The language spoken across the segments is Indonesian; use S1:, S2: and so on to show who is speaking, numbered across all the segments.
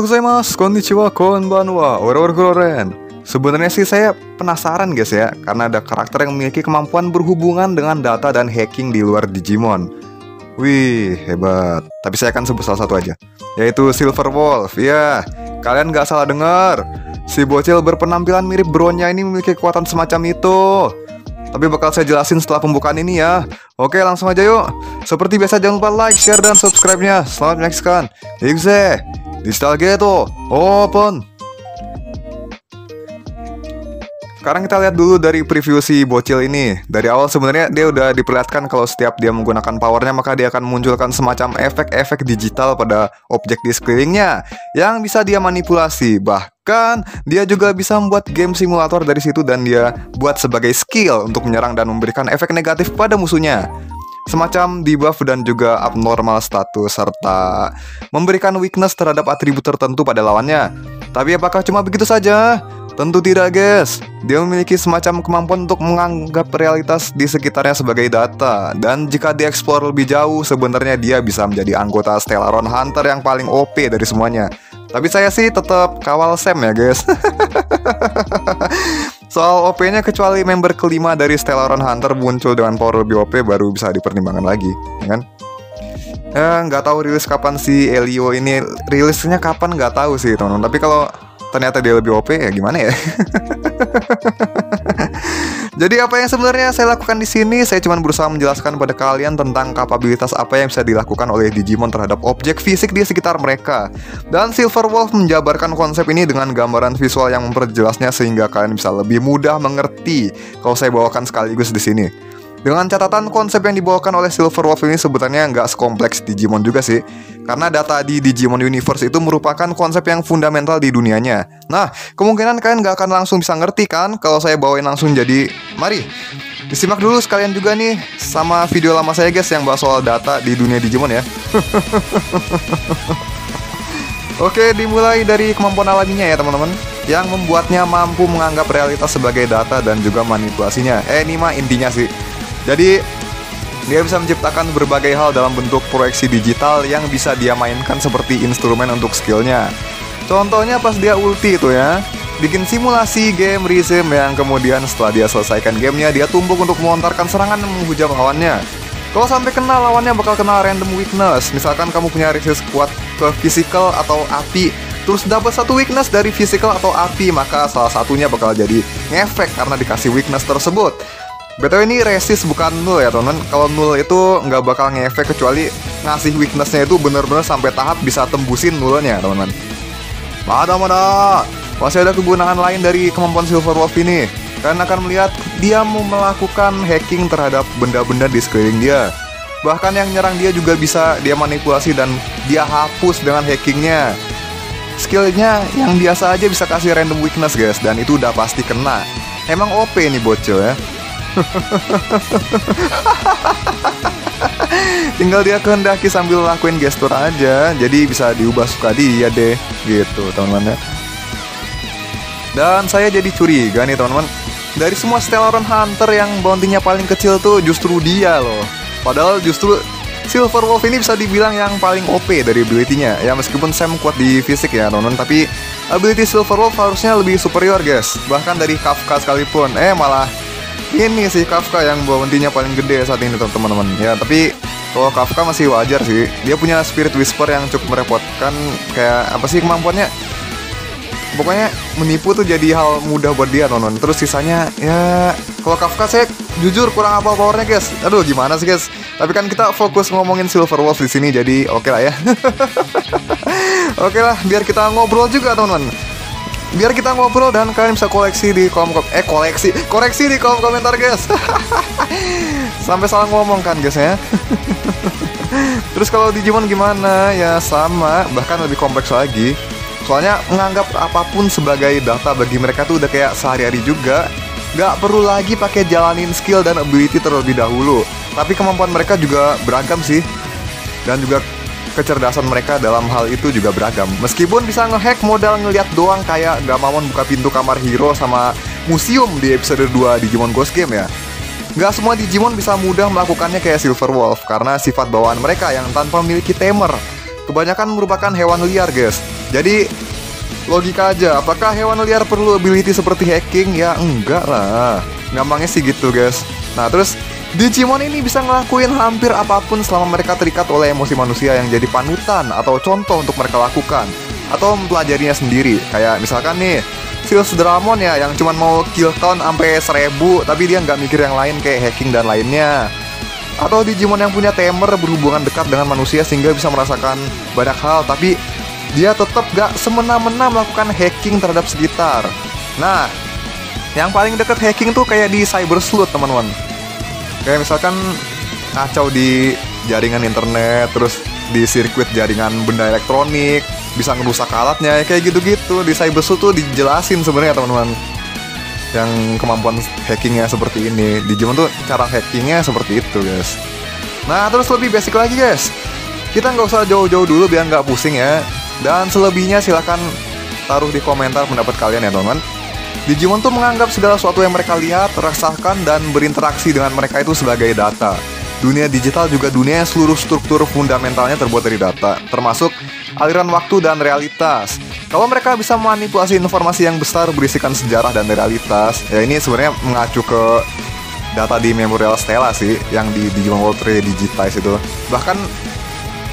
S1: gozaimasu, konnichiwa, konbanwa, ora-ora-goren. Sebenarnya sih saya penasaran guys ya, karena ada karakter yang memiliki kemampuan berhubungan dengan data dan hacking di luar Digimon. Wih, hebat. Tapi saya akan sebut salah satu aja, yaitu Silver Wolf. Ya, kalian gak salah dengar. Si bocil berpenampilan mirip Bronya ini memiliki kekuatan semacam itu. Tapi bakal saya jelasin setelah pembukaan ini ya. Oke, langsung aja yuk. Seperti biasa jangan lupa like, share, dan subscribe-nya. Selamat menyaksikan. Ikze, Digital Ghetto, open. Sekarang kita lihat dulu dari preview si bocil ini. Dari awal sebenarnya dia udah diperlihatkan kalau setiap dia menggunakan powernya maka dia akan memunculkan semacam efek-efek digital pada objek di sekelilingnya yang bisa dia manipulasi. Bahkan dia juga bisa membuat game simulator dari situ dan dia buat sebagai skill untuk menyerang dan memberikan efek negatif pada musuhnya. Semacam debuff dan juga abnormal status serta memberikan weakness terhadap atribut tertentu pada lawannya. Tapi apakah cuma begitu saja? Tentu tidak guys. Dia memiliki semacam kemampuan untuk menganggap realitas di sekitarnya sebagai data. Dan jika dieksplor lebih jauh, sebenarnya dia bisa menjadi anggota Stellaron Hunter yang paling OP dari semuanya. Tapi saya sih tetap kawal Sam ya guys. Soal OP-nya kecuali member kelima dari Stellaron Hunter muncul dengan power lebih OP baru bisa dipertimbangkan lagi, ya kan? Nggak tahu rilis kapan si Elio ini. Rilisnya kapan nggak tahu sih teman-teman. Tapi kalau ternyata dia lebih OP ya gimana ya? Jadi apa yang sebenarnya saya lakukan di sini? Saya cuma berusaha menjelaskan pada kalian tentang kapabilitas apa yang bisa dilakukan oleh Digimon terhadap objek fisik di sekitar mereka. Dan Silver Wolf menjabarkan konsep ini dengan gambaran visual yang memperjelasnya sehingga kalian bisa lebih mudah mengerti kalau saya bawakan sekaligus di sini. Dengan catatan konsep yang dibawakan oleh Silver Wolf ini sebenarnya nggak sekompleks Digimon juga sih. Karena data di Digimon Universe itu merupakan konsep yang fundamental di dunianya. Nah, kemungkinan kalian nggak akan langsung bisa ngerti kan kalau saya bawain langsung. Jadi, mari disimak dulu sekalian juga nih sama video lama saya guys yang bahas soal data di dunia Digimon ya. Oke, dimulai dari kemampuan alaminya ya teman-teman, yang membuatnya mampu menganggap realitas sebagai data dan juga manipulasinya. Ini mah intinya sih. Jadi dia bisa menciptakan berbagai hal dalam bentuk proyeksi digital yang bisa dia mainkan seperti instrumen untuk skillnya. Contohnya pas dia ulti itu ya, bikin simulasi game rhythm yang kemudian setelah dia selesaikan gamenya, dia tumbuk untuk melontarkan serangan dan menghujam lawannya. Kalau sampai kena lawannya bakal kena random weakness. Misalkan kamu punya resist kuat ke physical atau api, terus dapat satu weakness dari physical atau api, maka salah satunya bakal jadi ngefek karena dikasih weakness tersebut. BTW ini resist bukan null ya teman-teman. Kalau null itu nggak bakal ngefek kecuali ngasih weaknessnya itu bener-bener sampai tahap bisa tembusin nullnya teman-teman. Masih ada kegunaan lain dari kemampuan Silver Wolf ini. Kalian akan melihat dia mau melakukan hacking terhadap benda-benda di sekeliling dia. Bahkan yang nyerang dia juga bisa dia manipulasi dan dia hapus dengan hackingnya. Skillnya yang biasa aja bisa kasih random weakness guys, dan itu udah pasti kena. Emang OP nih bocil ya. Tinggal dia kehendaki sambil lakuin gestur aja, jadi bisa diubah suka dia deh gitu teman-teman ya. Dan saya jadi curiga nih teman-teman, dari semua Stellaron Hunter yang bounty-nya paling kecil tuh justru dia loh. Padahal justru Silver Wolf ini bisa dibilang yang paling OP dari ability-nya. Ya meskipun Sam kuat di fisik ya teman-teman, tapi ability Silver Wolf harusnya lebih superior guys. Bahkan dari Kafka sekalipun. Malah ini sih Kafka yang bounty-nya paling gede saat ini teman-teman. Ya tapi kalau Kafka masih wajar sih. Dia punya Spirit Whisper yang cukup merepotkan. Kayak apa sih kemampuannya? Pokoknya menipu tuh jadi hal mudah buat dia teman-teman. Terus sisanya ya kalau Kafka saya jujur kurang apa powernya guys. Aduh gimana sih guys. Tapi kan kita fokus ngomongin Silver Wolf di sini, jadi oke lah ya. Oke lah, biar kita ngobrol juga teman-teman. Biar kita ngobrol dan kalian bisa koreksi di koreksi di kolom komentar guys. Sampai salah ngomong kan guys ya. Terus kalau Digimon gimana? Ya sama, bahkan lebih kompleks lagi. Soalnya menganggap apapun sebagai data bagi mereka tuh udah kayak sehari-hari juga. Gak perlu lagi pakai jalanin skill dan ability terlebih dahulu. Tapi kemampuan mereka juga beragam sih. Dan juga kecerdasan mereka dalam hal itu juga beragam. Meskipun bisa ngehack modal ngeliat doang kayak Gamamon buka pintu kamar hero sama museum di episode 2 Digimon Ghost Game ya. Gak semua Digimon bisa mudah melakukannya kayak Silver Wolf karena sifat bawaan mereka yang tanpa memiliki tamer. Kebanyakan merupakan hewan liar guys. Jadi logika aja, apakah hewan liar perlu ability seperti hacking? Ya enggak lah, gampangnya sih gitu guys. Nah terus Digimon ini bisa ngelakuin hampir apapun selama mereka terikat oleh emosi manusia yang jadi panutan atau contoh untuk mereka lakukan atau mempelajarinya sendiri. Kayak misalkan nih Silph Dramon ya, yang cuman mau kill count sampai 1000 tapi dia nggak mikir yang lain kayak hacking dan lainnya. Atau Digimon yang punya tamer berhubungan dekat dengan manusia sehingga bisa merasakan banyak hal, tapi dia tetap gak semena-mena melakukan hacking terhadap sekitar. Nah, yang paling dekat hacking tuh kayak di Cyber Sleuth teman-teman. Kayak misalkan kacau di jaringan internet, terus di sirkuit jaringan benda elektronik, bisa ngerusak alatnya, kayak gitu-gitu. Di Cyber Sleuth tuh dijelasin sebenarnya teman-teman, yang kemampuan hackingnya seperti ini. Digimon tuh cara hackingnya seperti itu guys. Nah terus lebih basic lagi guys, kita nggak usah jauh-jauh dulu biar nggak pusing ya. Dan selebihnya silahkan taruh di komentar pendapat kalian ya teman-teman. Digimon tuh menganggap segala sesuatu yang mereka lihat, rasakan, dan berinteraksi dengan mereka itu sebagai data. Dunia digital juga dunia yang seluruh struktur fundamentalnya terbuat dari data, termasuk aliran waktu dan realitas. Kalau mereka bisa memanipulasi informasi yang besar berisikan sejarah dan realitas, ya ini sebenarnya mengacu ke data di Memorial Stella sih, yang di Digimon World Re-Digitize itu. Bahkan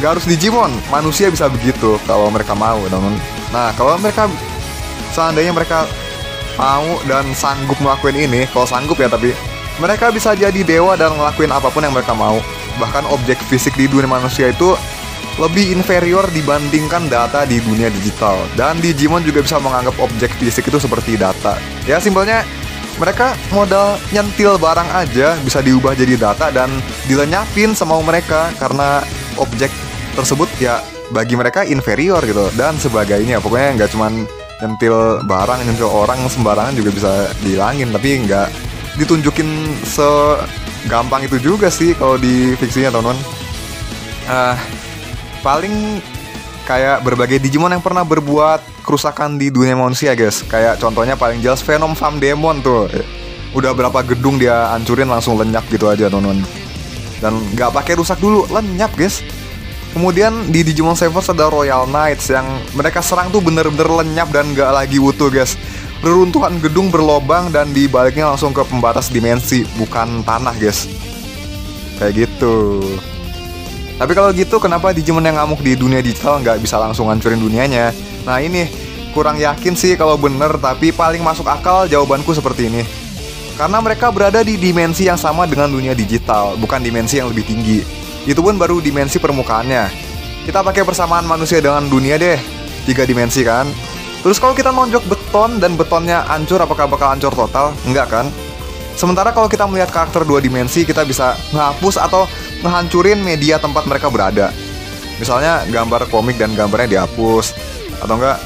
S1: gak harus Digimon, manusia bisa begitu kalau mereka mau teman-teman. Nah kalau mereka seandainya mereka mau dan sanggup melakukan ini, kalau sanggup ya, tapi mereka bisa jadi dewa dan ngelakuin apapun yang mereka mau. Bahkan objek fisik di dunia manusia itu lebih inferior dibandingkan data di dunia digital. Dan Digimon juga bisa menganggap objek fisik itu seperti data. Ya simpelnya mereka modal nyentil barang aja bisa diubah jadi data dan dilenyapin semau mereka, karena objek tersebut ya bagi mereka inferior gitu dan sebagainya. Pokoknya nggak cuman nyentil barang, nyentil orang sembarangan juga bisa dihilangin, tapi nggak ditunjukin segampang itu juga sih kalau di fiksinya teman-teman. Paling kayak berbagai Digimon yang pernah berbuat kerusakan di dunia manusia guys. Kayak contohnya paling jelas Venom Farm Demon tuh, udah berapa gedung dia hancurin langsung lenyap gitu aja teman-teman. Dan nggak pakai rusak dulu, lenyap guys. Kemudian di Digimon Savers ada Royal Knights yang mereka serang tuh bener-bener lenyap dan gak lagi utuh guys. Reruntuhan gedung berlobang dan di baliknya langsung ke pembatas dimensi, bukan tanah guys. Kayak gitu. Tapi kalau gitu kenapa Digimon yang ngamuk di dunia digital gak bisa langsung hancurin dunianya? Nah ini kurang yakin sih kalau bener, tapi paling masuk akal jawabanku seperti ini. Karena mereka berada di dimensi yang sama dengan dunia digital, bukan dimensi yang lebih tinggi. Itu pun baru dimensi permukaannya. Kita pakai persamaan manusia dengan dunia deh, 3 dimensi kan. Terus kalau kita nonjok beton dan betonnya hancur, apakah bakal hancur total? Enggak kan. Sementara kalau kita melihat karakter 2 dimensi, kita bisa ngehapus atau ngehancurin media tempat mereka berada. Misalnya gambar komik dan gambarnya dihapus, atau enggak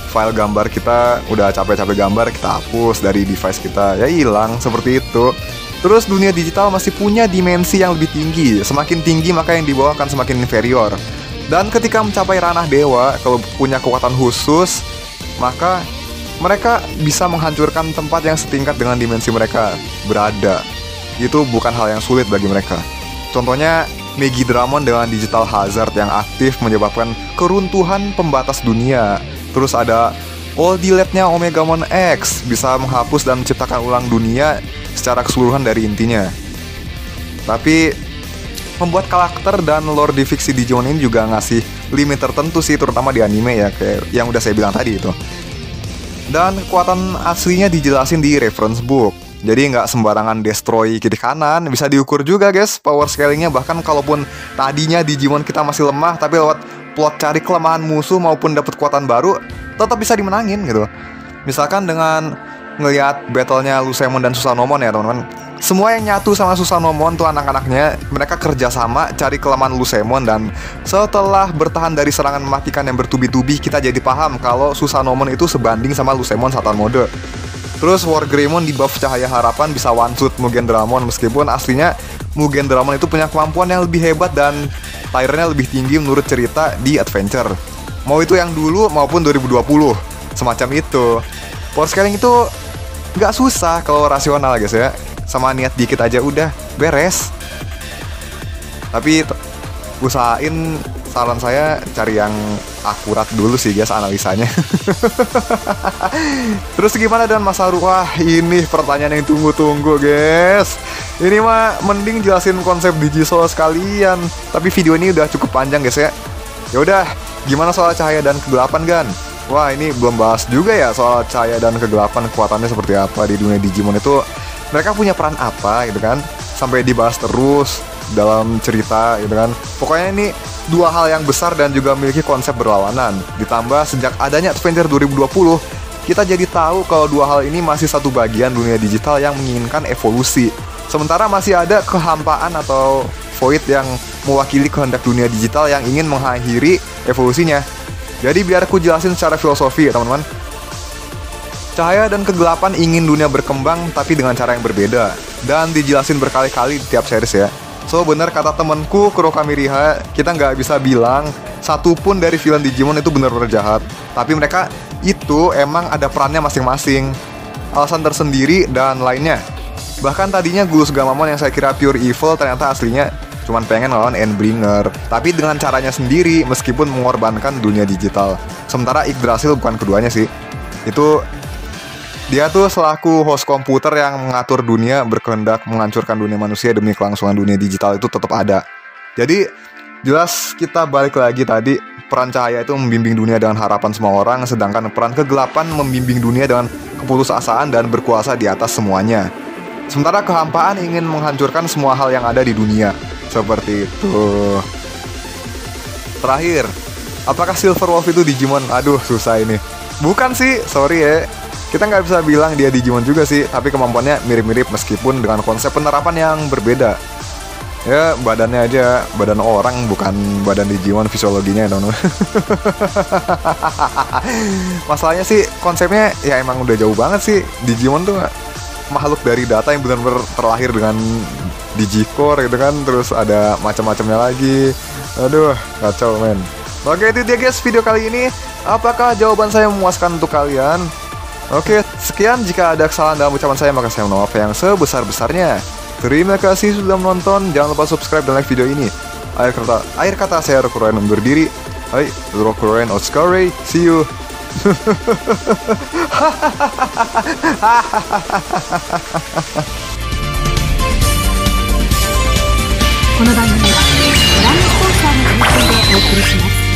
S1: file gambar kita udah capek-capek gambar kita hapus dari device kita, ya hilang seperti itu. Terus dunia digital masih punya dimensi yang lebih tinggi. Semakin tinggi maka yang di bawah akan semakin inferior. Dan ketika mencapai ranah dewa, kalau punya kekuatan khusus, maka mereka bisa menghancurkan tempat yang setingkat dengan dimensi mereka berada. Itu bukan hal yang sulit bagi mereka. Contohnya Megidramon dengan digital hazard yang aktif menyebabkan keruntuhan pembatas dunia. Terus ada Oldilette-nya Omegamon X bisa menghapus dan menciptakan ulang dunia secara keseluruhan dari intinya. Tapi membuat karakter dan lore di fiksi Digimon ini juga ngasih limit tertentu sih, terutama di anime ya, kayak yang udah saya bilang tadi itu. Dan kekuatan aslinya dijelasin di reference book. Jadi nggak sembarangan destroy kiri kanan, bisa diukur juga guys power scalingnya. Bahkan kalaupun tadinya Digimon kita masih lemah, tapi lewat plot cari kelemahan musuh maupun dapat kekuatan baru, tetap bisa dimenangin gitu. Misalkan dengan ngelihat battle-nya Lucemon dan Susanomon ya teman-teman. Semua yang nyatu sama Susanomon tuh anak-anaknya, mereka kerjasama cari kelemahan Lucemon. Dan setelah bertahan dari serangan mematikan yang bertubi-tubi, kita jadi paham kalau Susanomon itu sebanding sama Lucemon Satan Mode. Terus Wargreymon di buff Cahaya Harapan bisa one shoot Mugen Dramon, meskipun aslinya Mugen Dramon itu punya kemampuan yang lebih hebat dan tiernya lebih tinggi menurut cerita di Adventure. Mau itu yang dulu maupun 2020, semacam itu. Power scaling itu nggak susah kalau rasional guys ya. Sama niat dikit aja udah beres. Tapi usahain saran saya cari yang akurat dulu sih guys analisanya. Terus gimana dengan Mas Haru? Wah, ini pertanyaan yang tunggu-tunggu guys. Ini mah mending jelasin konsep Digisoul sekalian. Tapi video ini udah cukup panjang guys ya. Ya udah, gimana soal cahaya dan kegelapan Gan? Wah, ini belum bahas juga ya soal cahaya dan kegelapan, kekuatannya seperti apa di dunia Digimon itu. Mereka punya peran apa gitu kan? Sampai dibahas terus dalam cerita gitu kan. Pokoknya ini dua hal yang besar dan juga memiliki konsep berlawanan. Ditambah sejak adanya Adventure 2020, kita jadi tahu kalau dua hal ini masih satu bagian dunia digital yang menginginkan evolusi. Sementara masih ada kehampaan atau void yang mewakili kehendak dunia digital yang ingin mengakhiri evolusinya. Jadi biar aku jelasin secara filosofi ya teman-teman. Cahaya dan kegelapan ingin dunia berkembang tapi dengan cara yang berbeda. Dan dijelasin berkali-kali di tiap series ya. So bener kata temenku Kuroka Miriha, kita nggak bisa bilang satupun dari villain Digimon itu benar-benar jahat. Tapi mereka itu emang ada perannya masing-masing, alasan tersendiri dan lainnya. Bahkan tadinya Gulus Gamamon yang saya kira pure evil ternyata aslinya cuman pengen ngelawan Endbringer, tapi dengan caranya sendiri meskipun mengorbankan dunia digital. Sementara Yggdrasil bukan keduanya sih. Itu dia tuh selaku host komputer yang mengatur dunia, berkehendak menghancurkan dunia manusia demi kelangsungan dunia digital itu tetap ada. Jadi jelas kita balik lagi tadi, peran cahaya itu membimbing dunia dengan harapan semua orang, sedangkan peran kegelapan membimbing dunia dengan keputusasaan dan berkuasa di atas semuanya. Sementara kehampaan ingin menghancurkan semua hal yang ada di dunia. Seperti itu. Terakhir, apakah Silver Wolf itu Digimon? Aduh, susah ini. Bukan sih, sorry ya. Kita nggak bisa bilang dia Digimon juga sih, tapi kemampuannya mirip-mirip meskipun dengan konsep penerapan yang berbeda. Ya, badannya aja, badan orang bukan badan Digimon fisiologinya dong. Masalahnya sih, konsepnya ya emang udah jauh banget sih. Digimon tuh makhluk dari data yang benar-benar terlahir dengan Digicore gitu kan. Terus ada macam-macamnya lagi. Aduh, kacau men. Oke, itu dia guys video kali ini. Apakah jawaban saya memuaskan untuk kalian? Oke, sekian. Jika ada kesalahan dalam ucapan saya, maka saya mohon maaf yang sebesar-besarnya. Terima kasih sudah menonton. Jangan lupa subscribe dan like video ini. Akhir kata saya Rokuroen undur diri. Hai, Rokuroen Otskare. See you.
S2: この番組はご覧のスポンサーの提供でお送りします。